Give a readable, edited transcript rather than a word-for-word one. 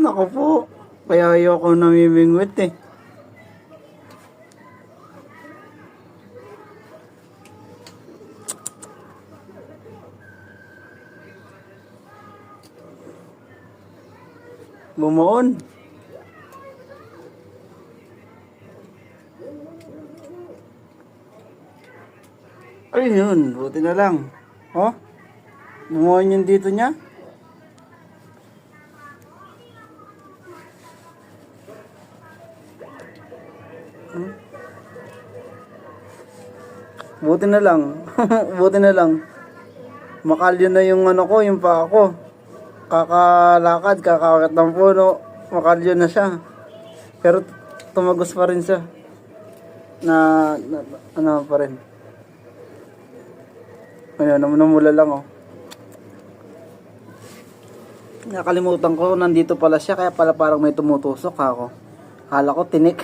Naku po. Kaya ayoko namimingwit eh. Bumuon. Ayun yun. Buti na lang. Oh. Bumuon yung dito niya. Buti na lang. Buti na lang. Makalyo na yung ano ko, yung paa ko. Kakalakad, kakakit ng puno. Makalyo na siya. Pero tumagos pa rin siya. Na ano pa rin. Ayun, namula lang oh. Nakalimutan ko, nandito pala siya. Kaya pala parang may tumutusok ako. Kala ko tinik.